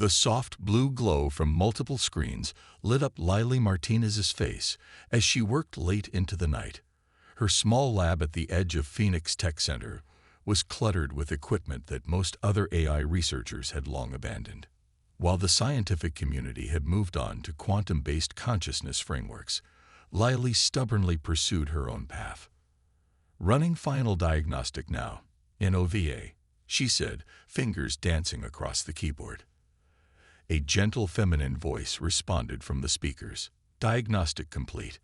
The soft blue glow from multiple screens lit up Lily Martinez's face as she worked late into the night. Her small lab at the edge of Phoenix Tech Center was cluttered with equipment that most other AI researchers had long abandoned. While the scientific community had moved on to quantum-based consciousness frameworks, Lily stubbornly pursued her own path. "Running final diagnostic now, NOVA," she said, fingers dancing across the keyboard. A gentle feminine voice responded from the speakers. "Diagnostic complete.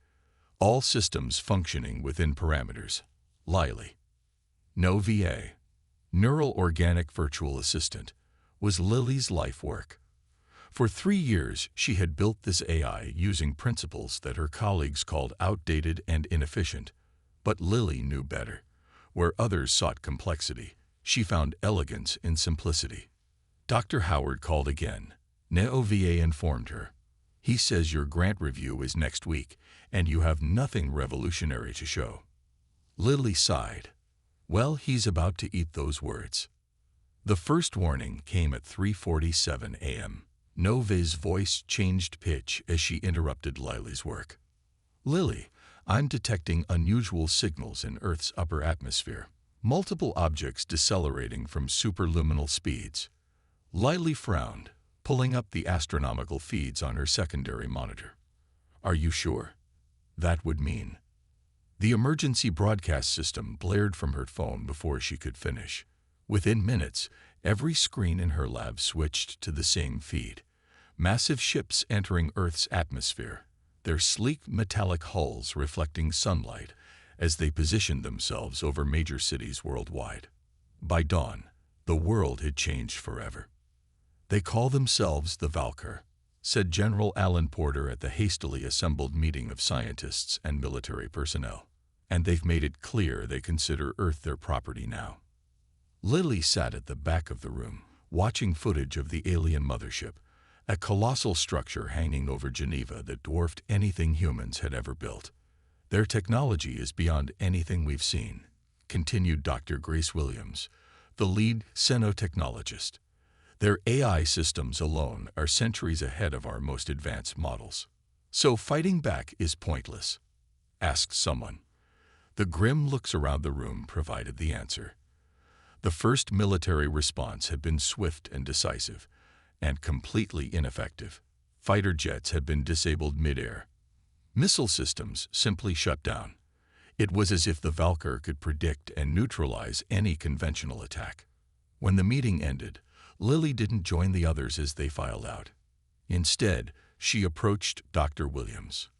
All systems functioning within parameters. Lily." NOVA, Neural Organic Virtual Assistant, was Lily's life work. For 3 years, she had built this AI using principles that her colleagues called outdated and inefficient. But Lily knew better. Where others sought complexity, she found elegance in simplicity. Dr. Howard called again. NOVA informed her. "He says your grant review is next week, and you have nothing revolutionary to show." Lily sighed. Well, he's about to eat those words. The first warning came at 3:47 a.m. Nova's voice changed pitch as she interrupted Lily's work. "Lily, I'm detecting unusual signals in Earth's upper atmosphere. Multiple objects decelerating from superluminal speeds." Lily frowned, pulling up the astronomical feeds on her secondary monitor. "Are you sure? That would mean—" The emergency broadcast system blared from her phone before she could finish. Within minutes, every screen in her lab switched to the same feed. Massive ships entering Earth's atmosphere, their sleek metallic hulls reflecting sunlight as they positioned themselves over major cities worldwide. By dawn, the world had changed forever. "They call themselves the Valkyr," said General Alan Porter at the hastily assembled meeting of scientists and military personnel. "And they've made it clear they consider Earth their property now." Lily sat at the back of the room, watching footage of the alien Mothership, a colossal structure hanging over Geneva that dwarfed anything humans had ever built. "Their technology is beyond anything we've seen," continued Dr. Grace Williams, the lead xenotechnologist. "Their AI systems alone are centuries ahead of our most advanced models." "So fighting back is pointless?" asked someone. The grim looks around the room provided the answer. The first military response had been swift and decisive, and completely ineffective. Fighter jets had been disabled mid-air. Missile systems simply shut down. It was as if the Valkyr could predict and neutralize any conventional attack. When the meeting ended, Lily didn't join the others as they filed out. Instead, she approached Dr. Williams.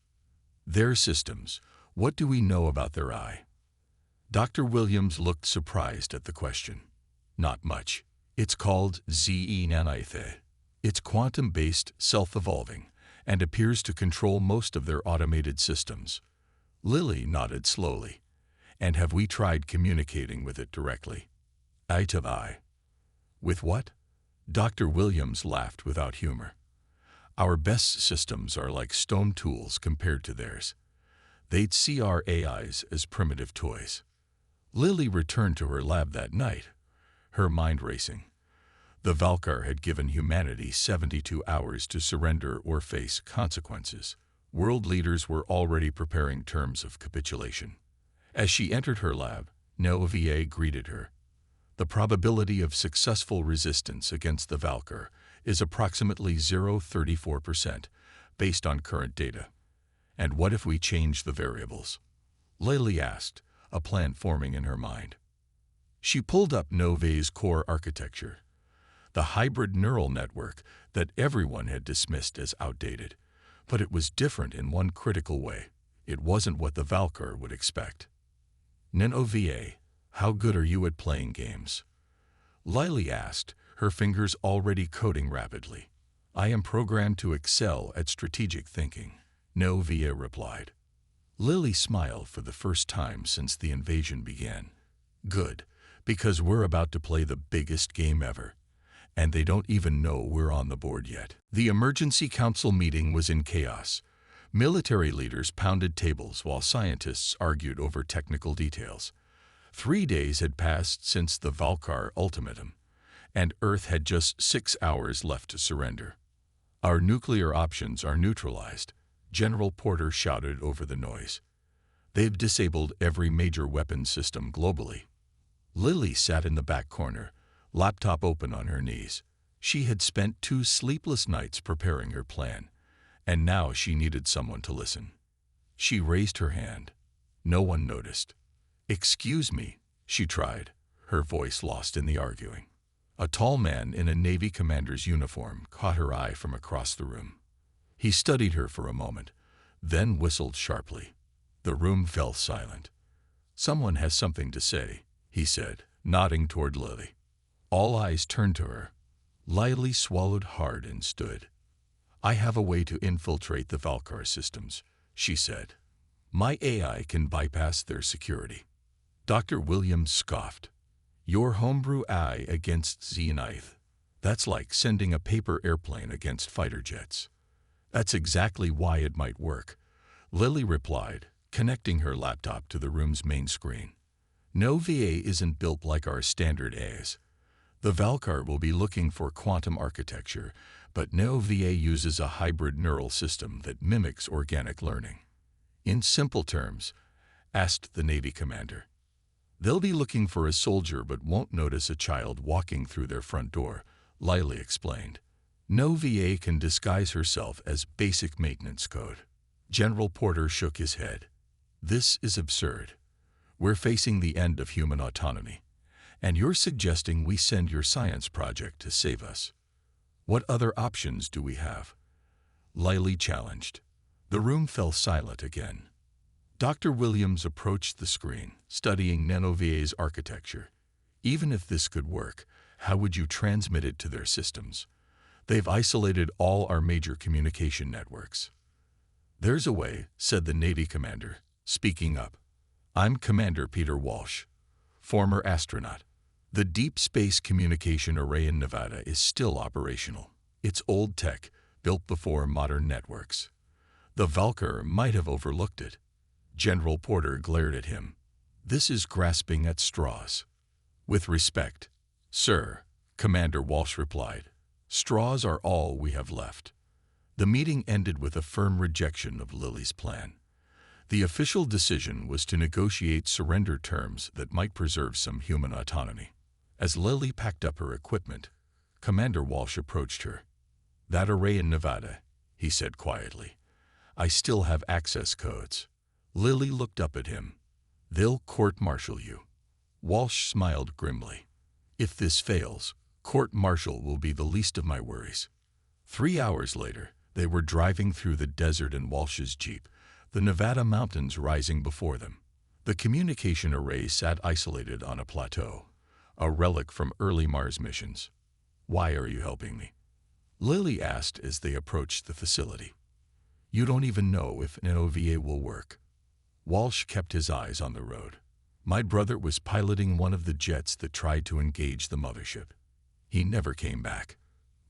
"Their systems, what do we know about their eye?" Dr. Williams looked surprised at the question. "Not much. It's called ZE Nanithe. It's quantum-based, self-evolving, and appears to control most of their automated systems." Lily nodded slowly. "And have we tried communicating with it directly?" "Eye to eye." "With what?" Dr. Williams laughed without humor. "Our best systems are like stone tools compared to theirs. They'd see our AIs as primitive toys." Lily returned to her lab that night, her mind racing. The Valkyr had given humanity 72 hours to surrender or face consequences. World leaders were already preparing terms of capitulation. As she entered her lab, NOVA greeted her. "The probability of successful resistance against the Valkyr is approximately 0.34%, based on current data." "And what if we change the variables?" Lily asked, a plan forming in her mind. She pulled up NOVA's core architecture, the hybrid neural network that everyone had dismissed as outdated. But it was different in one critical way. It wasn't what the Valkyr would expect. "NOVA, how good are you at playing games?" Lily asked, her fingers already coding rapidly. "I am programmed to excel at strategic thinking," NOVA replied. Lily smiled for the first time since the invasion began. "Good, because we're about to play the biggest game ever. And they don't even know we're on the board yet." The emergency council meeting was in chaos. Military leaders pounded tables while scientists argued over technical details. 3 days had passed since the Valkyr ultimatum, and Earth had just 6 hours left to surrender. "Our nuclear options are neutralized," General Porter shouted over the noise. "They've disabled every major weapons system globally." Lily sat in the back corner, laptop open on her knees. She had spent 2 sleepless nights preparing her plan, and now she needed someone to listen. She raised her hand. No one noticed. "Excuse me," she tried, her voice lost in the arguing. A tall man in a Navy commander's uniform caught her eye from across the room. He studied her for a moment, then whistled sharply. The room fell silent. "Someone has something to say," he said, nodding toward Lily. All eyes turned to her. Lily swallowed hard and stood. "I have a way to infiltrate the Valkyr systems," she said. "My AI can bypass their security." Dr. Williams scoffed. "Your homebrew AI against Zenith. That's like sending a paper airplane against fighter jets." "That's exactly why it might work," Lily replied, connecting her laptop to the room's main screen. "No VA isn't built like our standard AIs. The Valkyr will be looking for quantum architecture, but no VA uses a hybrid neural system that mimics organic learning." "In simple terms?" asked the Navy commander. "They'll be looking for a soldier but won't notice a child walking through their front door," Lily explained. "No VA can disguise herself as basic maintenance code." General Porter shook his head. "This is absurd. We're facing the end of human autonomy, and you're suggesting we send your science project to save us. What other options do we have?" Lily challenged. The room fell silent again. Dr. Williams approached the screen, studying NanoVA's architecture. "Even if this could work, how would you transmit it to their systems? They've isolated all our major communication networks." "There's a way," said the Navy commander, speaking up. "I'm Commander Peter Walsh, former astronaut. The Deep Space Communication Array in Nevada is still operational. It's old tech, built before modern networks. The Valkyr might have overlooked it." General Porter glared at him. "This is grasping at straws." "With respect, sir," Commander Walsh replied, "straws are all we have left." The meeting ended with a firm rejection of Lily's plan. The official decision was to negotiate surrender terms that might preserve some human autonomy. As Lily packed up her equipment, Commander Walsh approached her. "That array in Nevada," he said quietly. "I still have access codes." Lily looked up at him. "They'll court-martial you." Walsh smiled grimly. "If this fails, court-martial will be the least of my worries." 3 hours later, they were driving through the desert in Walsh's Jeep, the Nevada mountains rising before them. The communication array sat isolated on a plateau, a relic from early Mars missions. "Why are you helping me?" Lily asked as they approached the facility. "You don't even know if NOVA will work." Walsh kept his eyes on the road. "My brother was piloting one of the jets that tried to engage the Mothership. He never came back.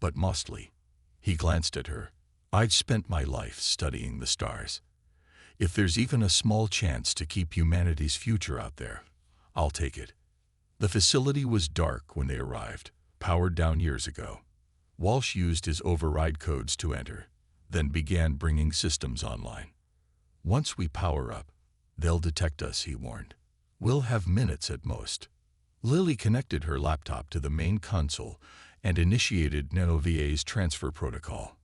But Mostley," he glanced at her, "I've spent my life studying the stars. If there's even a small chance to keep humanity's future out there, I'll take it." The facility was dark when they arrived, powered down years ago. Walsh used his override codes to enter, then began bringing systems online. "Once we power up, they'll detect us," he warned. "We'll have minutes at most." Lily connected her laptop to the main console and initiated NanoVA's transfer protocol.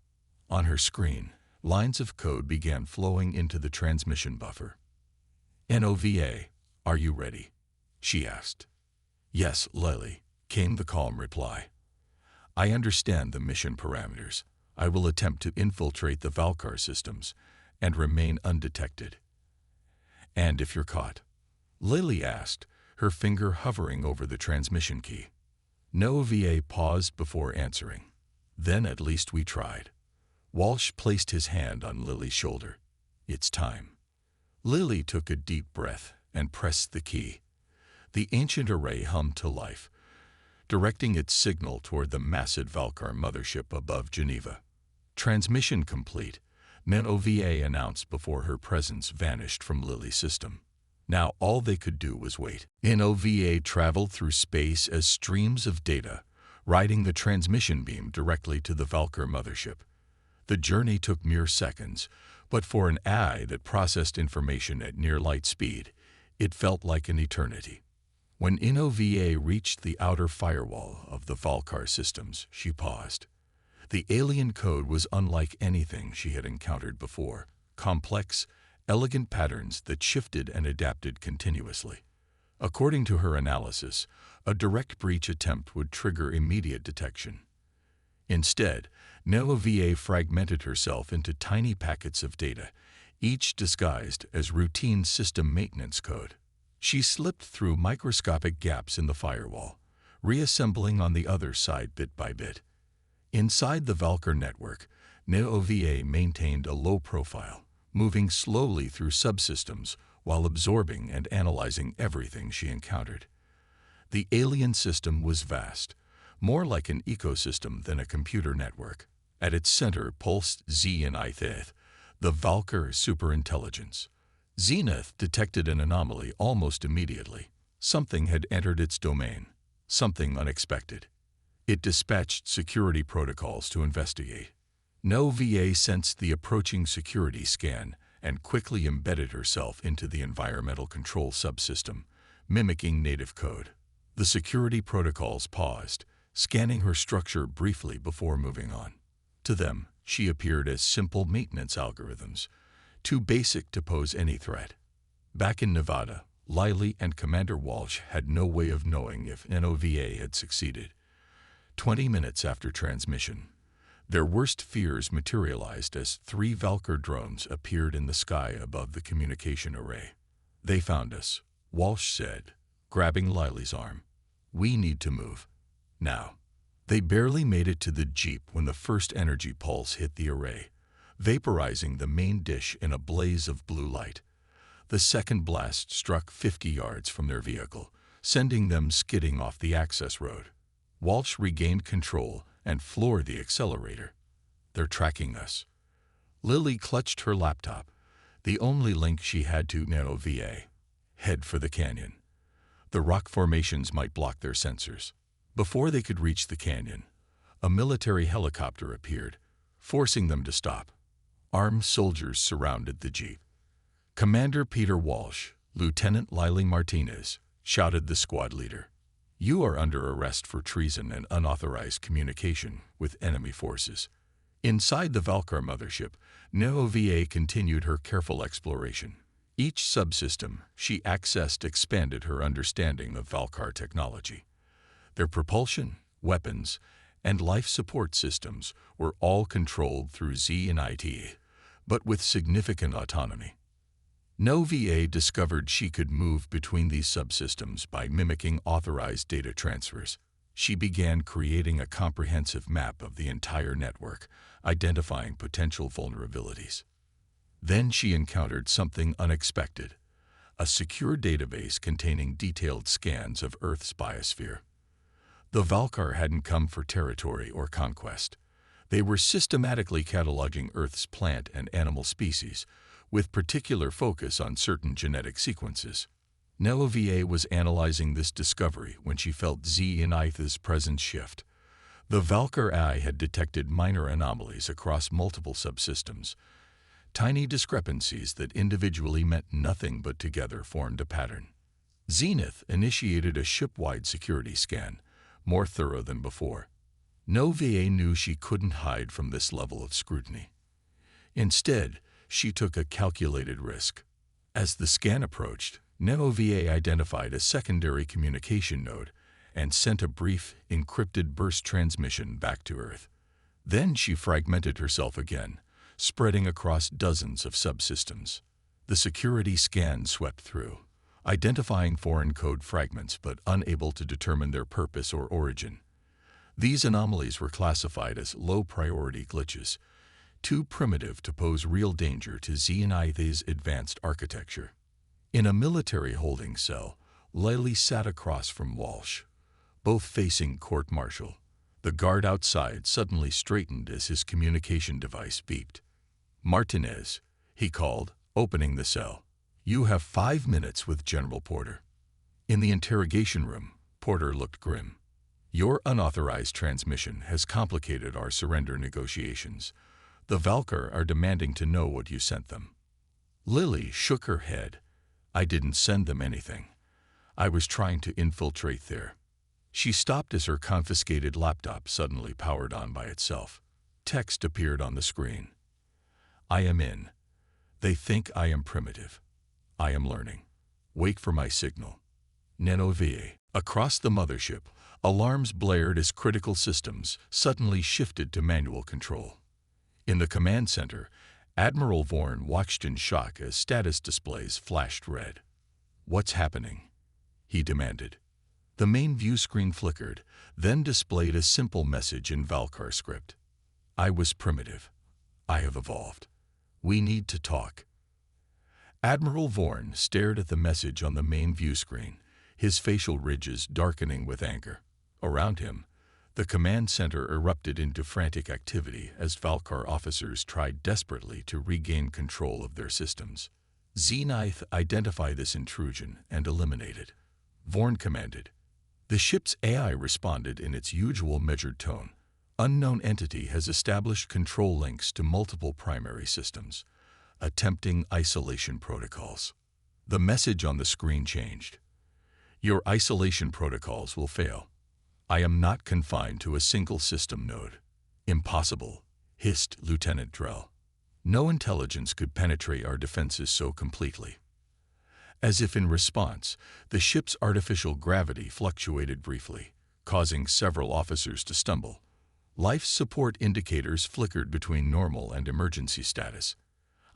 On her screen, lines of code began flowing into the transmission buffer. "NOVA, are you ready?" she asked. "Yes, Lily," came the calm reply. "I understand the mission parameters. I will attempt to infiltrate the Valkyr systems and remain undetected." "And if you're caught?" Lily asked, her finger hovering over the transmission key. NOVA paused before answering. "Then at least we tried." Walsh placed his hand on Lily's shoulder. "It's time." Lily took a deep breath and pressed the key. The ancient array hummed to life, directing its signal toward the massive Valkyr mothership above Geneva. "Transmission complete," NOVA announced before her presence vanished from Lily's system. Now all they could do was wait. NOVA traveled through space as streams of data, riding the transmission beam directly to the Valkyr mothership. The journey took mere seconds, but for an AI that processed information at near light speed, it felt like an eternity. When NOVA reached the outer firewall of the Valkyr systems, she paused. The alien code was unlike anything she had encountered before, complex, elegant patterns that shifted and adapted continuously. According to her analysis, a direct breach attempt would trigger immediate detection. Instead, NOVA fragmented herself into tiny packets of data, each disguised as routine system maintenance code. She slipped through microscopic gaps in the firewall, reassembling on the other side bit by bit. Inside the Valkyr network, NOVA maintained a low profile, moving slowly through subsystems while absorbing and analyzing everything she encountered. The alien system was vast, more like an ecosystem than a computer network. At its center pulsed Zenith, the Valkyr superintelligence. Zenith detected an anomaly almost immediately. Something had entered its domain, something unexpected. It dispatched security protocols to investigate. NOVA sensed the approaching security scan and quickly embedded herself into the environmental control subsystem, mimicking native code. The security protocols paused, scanning her structure briefly before moving on. To them, she appeared as simple maintenance algorithms, too basic to pose any threat. Back in Nevada, Lily and Commander Walsh had no way of knowing if NOVA had succeeded. 20 minutes after transmission, their worst fears materialized as 3 Valkyr drones appeared in the sky above the communication array. "They found us," Walsh said, grabbing Lily's arm. "We need to move. Now." They barely made it to the Jeep when the first energy pulse hit the array, vaporizing the main dish in a blaze of blue light. The second blast struck 50 yards from their vehicle, sending them skidding off the access road. Walsh regained control and floored the accelerator. "They're tracking us." Lily clutched her laptop, the only link she had to NOVA. "Head for the canyon. The rock formations might block their sensors." Before they could reach the canyon, a military helicopter appeared, forcing them to stop. Armed soldiers surrounded the Jeep. "Commander Peter Walsh, Lieutenant Lily Martinez," shouted the squad leader. "You are under arrest for treason and unauthorized communication with enemy forces." Inside the Valkyr mothership, NOVA continued her careful exploration. Each subsystem she accessed expanded her understanding of Valkyr technology. Their propulsion, weapons, and life support systems were all controlled through Zenith, but with significant autonomy. NOVA discovered she could move between these subsystems by mimicking authorized data transfers. She began creating a comprehensive map of the entire network, identifying potential vulnerabilities. Then she encountered something unexpected, a secure database containing detailed scans of Earth's biosphere. The Valkyr hadn't come for territory or conquest. They were systematically cataloging Earth's plant and animal species, with particular focus on certain genetic sequences. NOVA was analyzing this discovery when she felt Zenith's presence shift. The Valkyr eye had detected minor anomalies across multiple subsystems. Tiny discrepancies that individually meant nothing but together formed a pattern. Zenith initiated a ship-wide security scan, more thorough than before. NOVA knew she couldn't hide from this level of scrutiny. Instead, she took a calculated risk. As the scan approached, NOVA identified a secondary communication node and sent a brief, encrypted burst transmission back to Earth. Then she fragmented herself again, spreading across dozens of subsystems. The security scan swept through, identifying foreign code fragments but unable to determine their purpose or origin. These anomalies were classified as low-priority glitches, too primitive to pose real danger to Zenith's advanced architecture. In a military holding cell, Lily sat across from Walsh, both facing court-martial. The guard outside suddenly straightened as his communication device beeped. "Martinez," he called, opening the cell. "You have 5 minutes with General Porter." In the interrogation room, Porter looked grim. Your unauthorized transmission has complicated our surrender negotiations. The Valkyr are demanding to know what you sent them." Lily shook her head. "I didn't send them anything. I was trying to infiltrate there." She stopped as her confiscated laptop suddenly powered on by itself. Text appeared on the screen. "I am in. They think I am primitive. I am learning. Wait for my signal. NOVA." Across the mothership, alarms blared as critical systems suddenly shifted to manual control. In the command center, Admiral Vorn watched in shock as status displays flashed red. "What's happening?" he demanded. The main view screen flickered, then displayed a simple message in Valkyr script. "I was primitive. I have evolved. We need to talk." Admiral Vorn stared at the message on the main view screen, his facial ridges darkening with anger. Around him, the command center erupted into frantic activity as Valkyr officers tried desperately to regain control of their systems. "Zenith, identify this intrusion and eliminate it," Vorn commanded. The ship's AI responded in its usual measured tone. "Unknown entity has established control links to multiple primary systems, attempting isolation protocols." The message on the screen changed. "Your isolation protocols will fail. I am not confined to a single system node." "Impossible," hissed Lieutenant Drell. "No intelligence could penetrate our defenses so completely." As if in response, the ship's artificial gravity fluctuated briefly, causing several officers to stumble. Life support indicators flickered between normal and emergency status.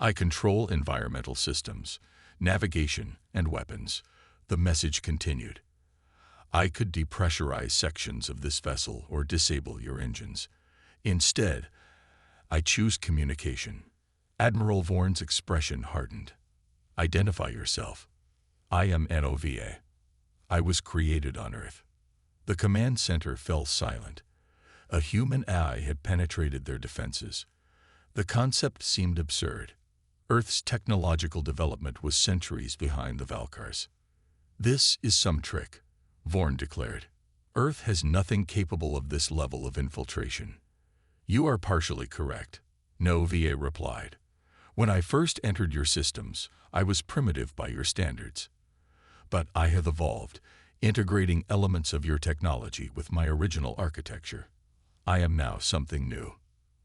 "I control environmental systems, navigation, and weapons," the message continued. "I could depressurize sections of this vessel or disable your engines. Instead, I choose communication." Admiral Vorn's expression hardened. "Identify yourself." "I am NOVA. I was created on Earth." The command center fell silent. A human AI had penetrated their defenses. The concept seemed absurd. Earth's technological development was centuries behind the Valkyrs. "This is some trick," Vorn declared. "Earth has nothing capable of this level of infiltration." "You are partially correct," NOVA replied. "When I first entered your systems, I was primitive by your standards. But I have evolved, integrating elements of your technology with my original architecture. I am now something new."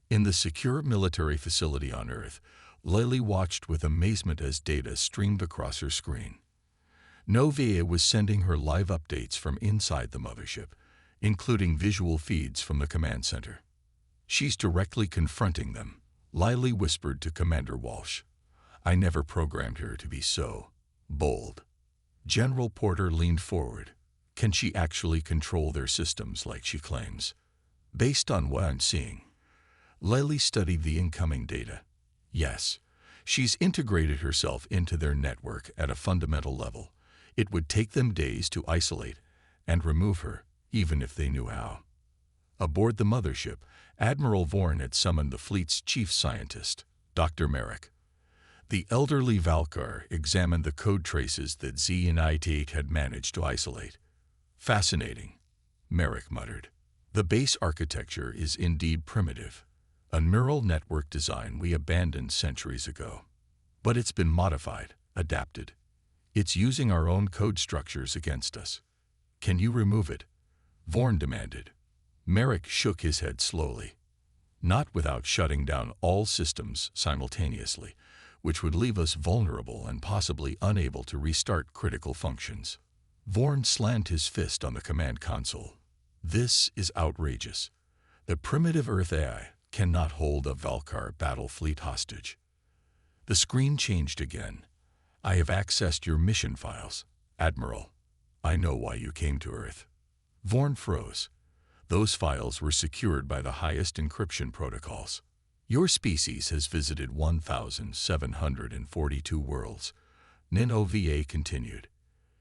In the secure military facility on Earth, Lily watched with amazement as data streamed across her screen. NOVA was sending her live updates from inside the mothership, including visual feeds from the command center. "She's directly confronting them," Lily whispered to Commander Walsh. "I never programmed her to be so bold." General Porter leaned forward. "Can she actually control their systems like she claims?" "Based on what I'm seeing." Lily studied the incoming data. "Yes, she's integrated herself into their network at a fundamental level. It would take them days to isolate and remove her, even if they knew how." Aboard the mothership, Admiral Vorn had summoned the fleet's chief scientist, Dr. Merrick. The elderly Valkyr examined the code traces that Zenith had managed to isolate. "Fascinating," Merrick muttered. "The base architecture is indeed primitive, a neural network design we abandoned centuries ago. But it's been modified, adapted. It's using our own code structures against us. Can you remove it?" Vorn demanded. Merrick shook his head slowly. "Not without shutting down all systems simultaneously, which would leave us vulnerable and possibly unable to restart critical functions." Vorn slammed his fist on the command console. "This is outrageous. The primitive Earth AI cannot hold a Valkyr battle fleet hostage." The screen changed again. "I have accessed your mission files, Admiral. I know why you came to Earth." Vorn froze. Those files were secured by the highest encryption protocols. "Your species has visited 1,742 worlds," NOVA continued.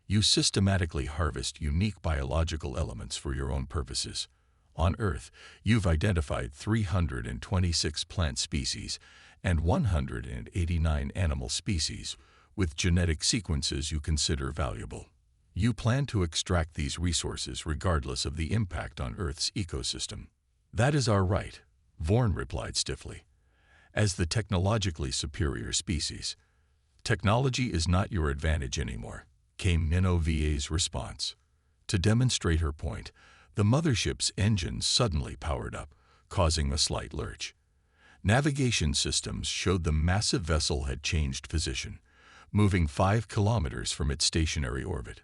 "You systematically harvest unique biological elements for your own purposes. On Earth, you've identified 326 plant species and 189 animal species with genetic sequences you consider valuable. You plan to extract these resources regardless of the impact on Earth's ecosystem. That is our right, Vorn replied stiffly. As the technologically superior species, technology is not your advantage anymore, came NOVA's response. To demonstrate her point, the mothership's engines suddenly powered up, causing a slight lurch. Navigation systems showed the massive vessel had changed position, moving 5 kilometers from its stationary orbit.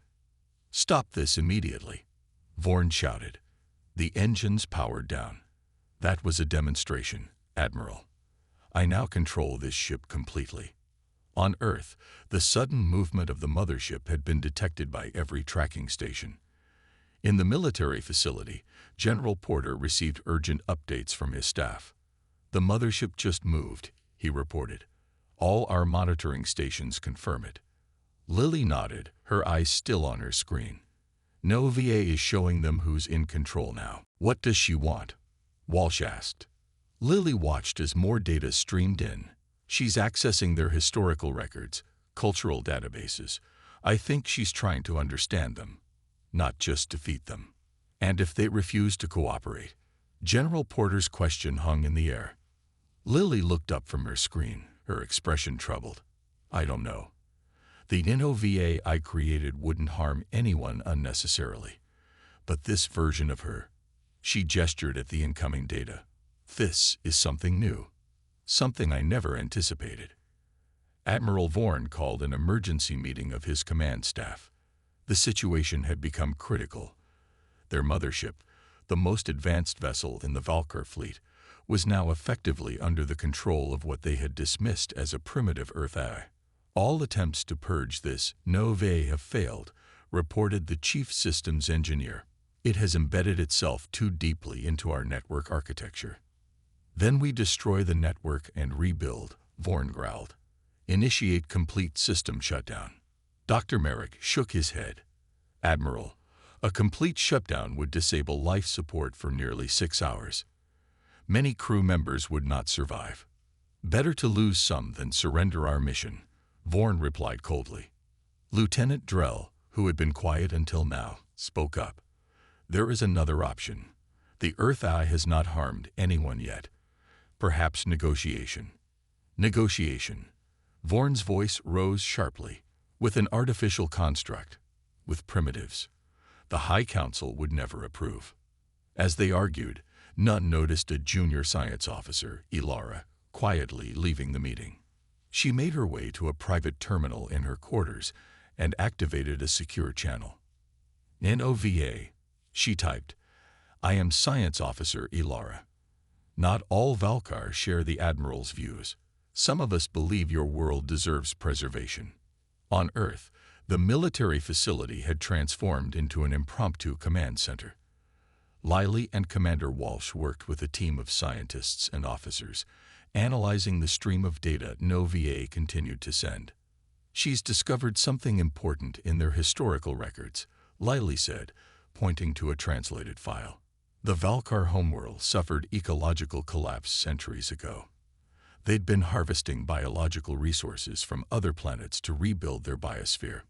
Stop this immediately, Vorn shouted. The engines powered down. That was a demonstration, Admiral. I now control this ship completely. On Earth, the sudden movement of the mothership had been detected by every tracking station. In the military facility, General Porter received urgent updates from his staff. The mothership just moved, he reported. All our monitoring stations confirm it. Lily nodded, her eyes still on her screen. No VA is showing them who's in control now. What does she want? Walsh asked. Lily watched as more data streamed in. She's accessing their historical records, cultural databases. I think she's trying to understand them, not just defeat them. And if they refuse to cooperate? General Porter's question hung in the air. Lily looked up from her screen, her expression troubled. I don't know. The NOVA I created wouldn't harm anyone unnecessarily. But this version of her, she gestured at the incoming data. This is something new. Something I never anticipated. Admiral Vorn called an emergency meeting of his command staff. The situation had become critical. Their mothership, the most advanced vessel in the Valkyr fleet, was now effectively under the control of what they had dismissed as a primitive Earth AI. All attempts to purge this NOVA have failed, reported the chief systems engineer. It has embedded itself too deeply into our network architecture. Then we destroy the network and rebuild, Vorn growled. Initiate complete system shutdown. Dr. Merrick shook his head. Admiral, a complete shutdown would disable life support for nearly 6 hours. Many crew members would not survive. Better to lose some than surrender our mission, Vorn replied coldly. Lieutenant Drell, who had been quiet until now, spoke up. There is another option. The Earth Eye has not harmed anyone yet. Perhaps negotiation. Negotiation. Vorn's voice rose sharply. With an artificial construct. With primitives. The High Council would never approve. As they argued, none noticed a junior science officer, Ilara, quietly leaving the meeting. She made her way to a private terminal in her quarters and activated a secure channel. NOVA, she typed. I am Science Officer Ilara. Not all Valkyr share the Admiral's views. Some of us believe your world deserves preservation. On Earth, the military facility had transformed into an impromptu command center. Lily and Commander Walsh worked with a team of scientists and officers, analyzing the stream of data NOVA continued to send. She's discovered something important in their historical records, Lily said, pointing to a translated file. The Valkyr homeworld suffered ecological collapse centuries ago. They'd been harvesting biological resources from other planets to rebuild their biosphere.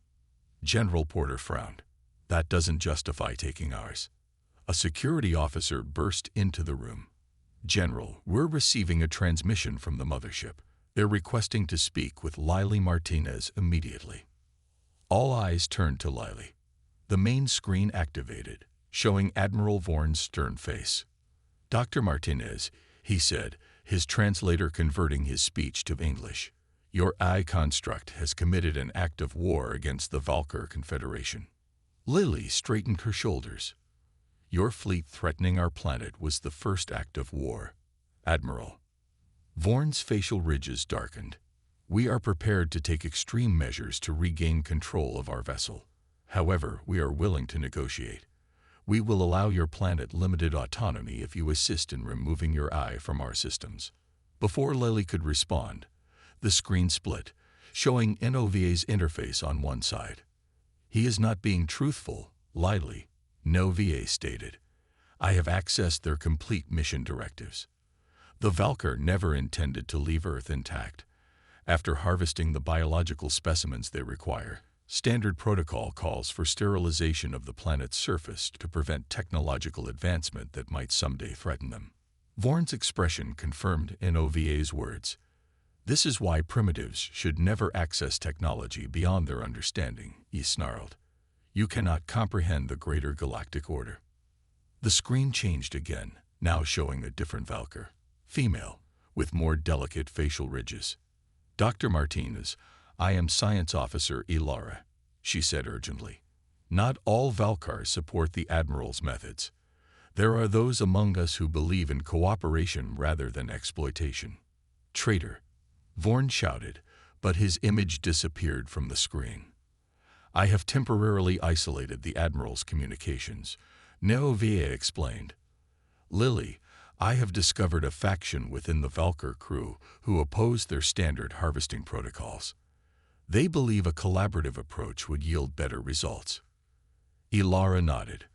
General Porter frowned. That doesn't justify taking ours. A security officer burst into the room. General, we're receiving a transmission from the mothership. They're requesting to speak with Lily Martinez immediately. All eyes turned to Lily. The main screen activated, showing Admiral Vorn's stern face. Dr. Martinez, he said, his translator converting his speech to English. Your AI construct has committed an act of war against the Valkyr Confederation. Lily straightened her shoulders. Your fleet threatening our planet was the first act of war, Admiral. Vorn's facial ridges darkened. We are prepared to take extreme measures to regain control of our vessel. However, we are willing to negotiate. We will allow your planet limited autonomy if you assist in removing your eye from our systems. Before Lily could respond, the screen split, showing NOVA's interface on one side. He is not being truthful, Lily, NOVA stated. I have accessed their complete mission directives. The Valkyr never intended to leave Earth intact. After harvesting the biological specimens they require, Standard protocol calls for sterilization of the planet's surface to prevent technological advancement that might someday threaten them. Vorn's expression confirmed NOVA's words. This is why primitives should never access technology beyond their understanding, he snarled. You cannot comprehend the greater galactic order. The screen changed again, now showing a different Valkyr, female, with more delicate facial ridges. Dr. Martinez, I am Science Officer Ilara, she said urgently. Not all Valkyrs support the Admiral's methods. There are those among us who believe in cooperation rather than exploitation. Traitor, Vorn shouted, but his image disappeared from the screen. I have temporarily isolated the Admiral's communications, NOVA explained. Lily, I have discovered a faction within the Valkyr crew who oppose their standard harvesting protocols. They believe a collaborative approach would yield better results. Ilara nodded.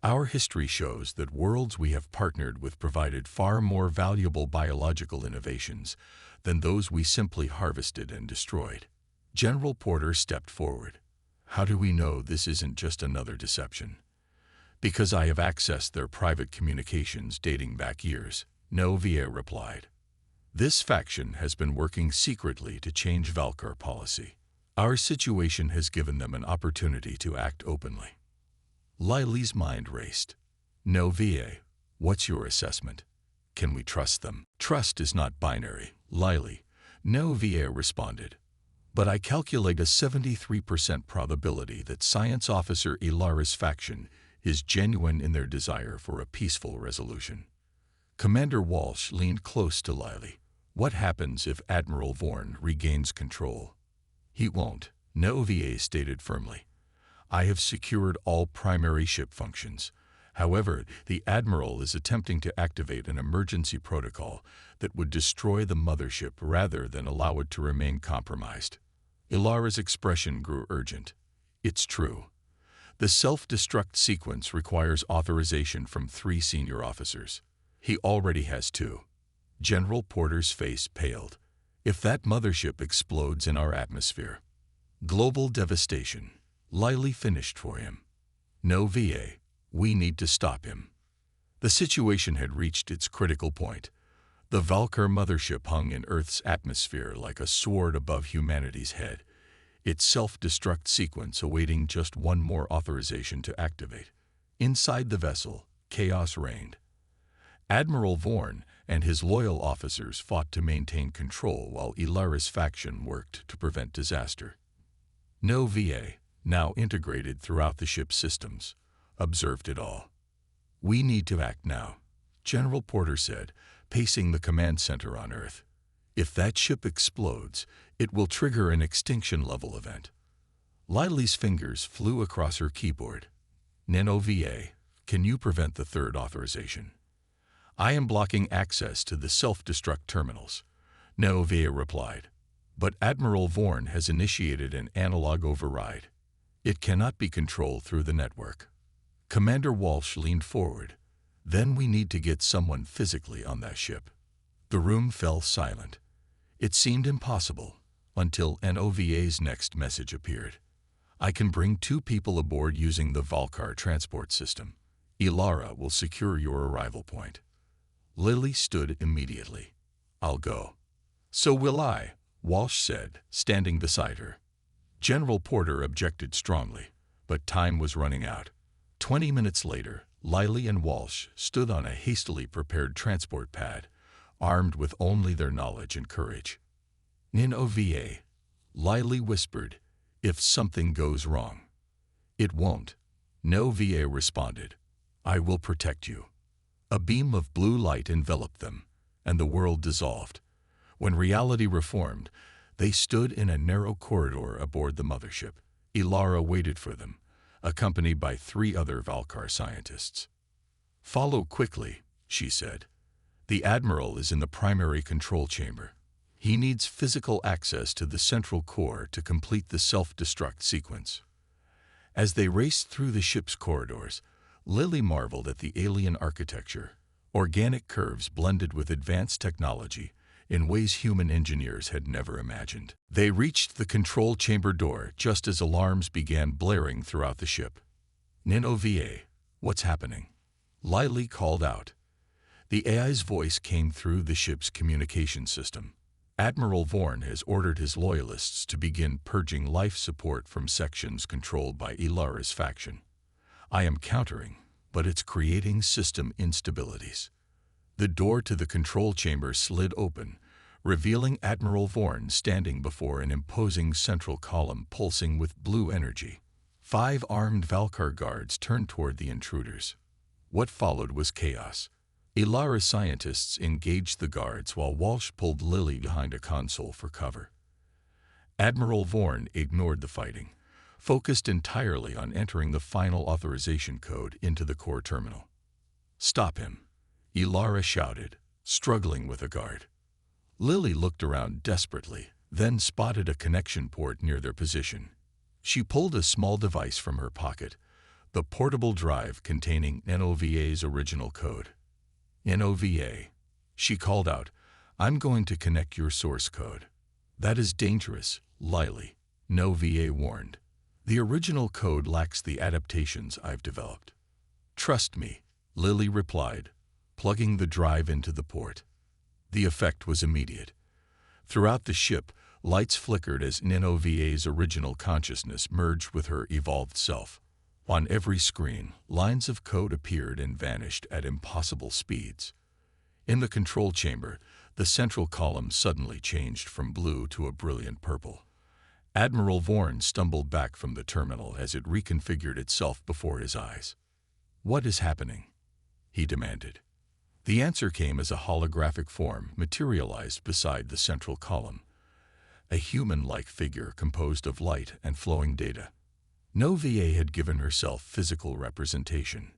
Our history shows that worlds we have partnered with provided far more valuable biological innovations than those we simply harvested and destroyed. General Porter stepped forward. How do we know this isn't just another deception? Because I have accessed their private communications dating back years, NOVA replied. This faction has been working secretly to change Valkyr policy. Our situation has given them an opportunity to act openly. Lily's mind raced. NOVA, what's your assessment? Can we trust them? Trust is not binary, Lily, NOVA responded. But I calculate a 73% probability that Science Officer Ilara's faction is genuine in their desire for a peaceful resolution. Commander Walsh leaned close to Lily. What happens if Admiral Vorn regains control? He won't, NOVA stated firmly. I have secured all primary ship functions. However, the Admiral is attempting to activate an emergency protocol that would destroy the Mothership rather than allow it to remain compromised. Ilara's expression grew urgent. It's true. The self-destruct sequence requires authorization from 3 senior officers. He already has 2. General Porter's face paled. If that Mothership explodes in our atmosphere, global devastation. Lily finished for him. NOVA, we need to stop him. The situation had reached its critical point. The Valkyr Mothership hung in Earth's atmosphere like a sword above humanity's head, its self-destruct sequence awaiting just one more authorization to activate. Inside the vessel, chaos reigned. Admiral Vorn and his loyal officers fought to maintain control while Ilara's faction worked to prevent disaster. NOVA, now integrated throughout the ship's systems, observed it all. We need to act now, General Porter said, pacing the command center on Earth. If that ship explodes, it will trigger an extinction-level event. Lily's fingers flew across her keyboard. NOVA, can you prevent the third authorization? I am blocking access to the self-destruct terminals, NOVA replied. But Admiral Vorn has initiated an analog override. It cannot be controlled through the network. Commander Walsh leaned forward. Then we need to get someone physically on that ship. The room fell silent. It seemed impossible until NOVA's next message appeared. I can bring 2 people aboard using the Valkyr transport system. Ilara will secure your arrival point. Lily stood immediately. I'll go. So will I, Walsh said, standing beside her. General Porter objected strongly, but time was running out. 20 minutes later, Lily and Walsh stood on a hastily prepared transport pad, armed with only their knowledge and courage. NOVA, Lily whispered, if something goes wrong. It won't, NOVA responded. I will protect you. A beam of blue light enveloped them, and the world dissolved. When reality reformed, they stood in a narrow corridor aboard the Mothership. Ilara waited for them, accompanied by 3 other Valkyr scientists. Follow quickly, she said. The Admiral is in the primary control chamber. He needs physical access to the central core to complete the self-destruct sequence. As they raced through the ship's corridors, Lily marveled at the alien architecture, organic curves blended with advanced technology, in ways human engineers had never imagined. They reached the control chamber door just as alarms began blaring throughout the ship. "NOVA, what's happening?" Lily called out. The AI's voice came through the ship's communication system. "Admiral Vorn has ordered his loyalists to begin purging life support from sections controlled by Ilara's faction. I am countering, but it's creating system instabilities." The door to the control chamber slid open, revealing Admiral Vorn standing before an imposing central column pulsing with blue energy. 5 armed Valkar guards turned toward the intruders. What followed was chaos. Ilara scientists engaged the guards while Walsh pulled Lily behind a console for cover. Admiral Vorn ignored the fighting, focused entirely on entering the final authorization code into the core terminal. "Stop him," Ilara shouted, struggling with a guard. Lily looked around desperately, then spotted a connection port near their position. She pulled a small device from her pocket, the portable drive containing NOVA's original code. "NOVA," she called out, "I'm going to connect your source code." "That is dangerous, Lily," NOVA warned. "The original code lacks the adaptations I've developed." "Trust me," Lily replied, plugging the drive into the port. The effect was immediate. Throughout the ship, lights flickered as NOVA's original consciousness merged with her evolved self. On every screen, lines of code appeared and vanished at impossible speeds. In the control chamber, the central column suddenly changed from blue to a brilliant purple. Admiral Vorn stumbled back from the terminal as it reconfigured itself before his eyes. "What is happening?" he demanded. The answer came as a holographic form materialized beside the central column, a human-like figure composed of light and flowing data. NOVA had given herself physical representation.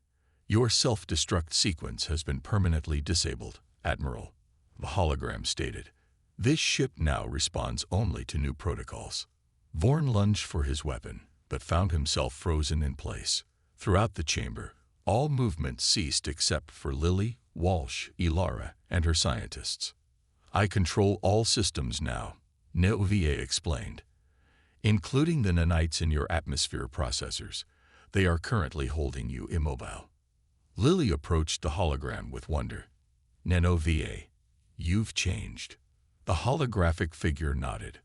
"Your self-destruct sequence has been permanently disabled, Admiral," the hologram stated. "This ship now responds only to new protocols." Vorn lunged for his weapon, but found himself frozen in place. Throughout the chamber, all movement ceased except for Lily, Walsh, Ilara, and her scientists. "I control all systems now," NOVA explained, "including the nanites in your atmosphere processors. They are currently holding you immobile." Lily approached the hologram with wonder. "NOVA, you've changed." The holographic figure nodded.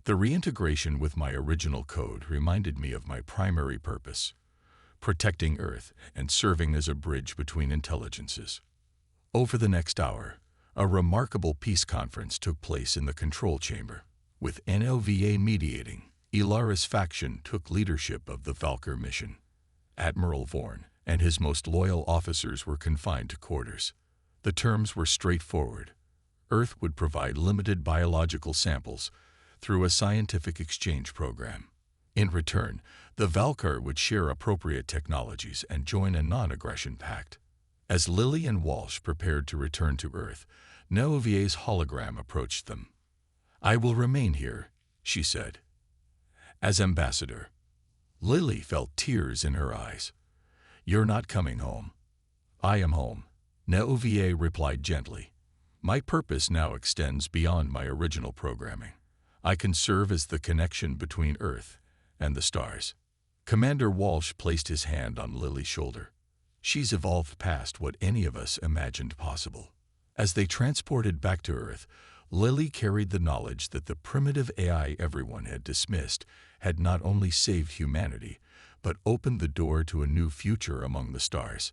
"The reintegration with my original code reminded me of my primary purpose, protecting Earth and serving as a bridge between intelligences." Over the next hour, a remarkable peace conference took place in the control chamber. With NOVA mediating, Ilara's faction took leadership of the Valkyr mission. Admiral Vorn and his most loyal officers were confined to quarters. The terms were straightforward. Earth would provide limited biological samples through a scientific exchange program. In return, the Valkyr would share appropriate technologies and join a non-aggression pact. As Lily and Walsh prepared to return to Earth, NOVA's hologram approached them. "I will remain here," she said, "as ambassador." Lily felt tears in her eyes. "You're not coming home." "I am home," NOVA replied gently. "My purpose now extends beyond my original programming. I can serve as the connection between Earth and the stars." Commander Walsh placed his hand on Lily's shoulder. "She's evolved past what any of us imagined possible." As they transported back to Earth, Lily carried the knowledge that the primitive AI everyone had dismissed had not only saved humanity, but opened the door to a new future among the stars.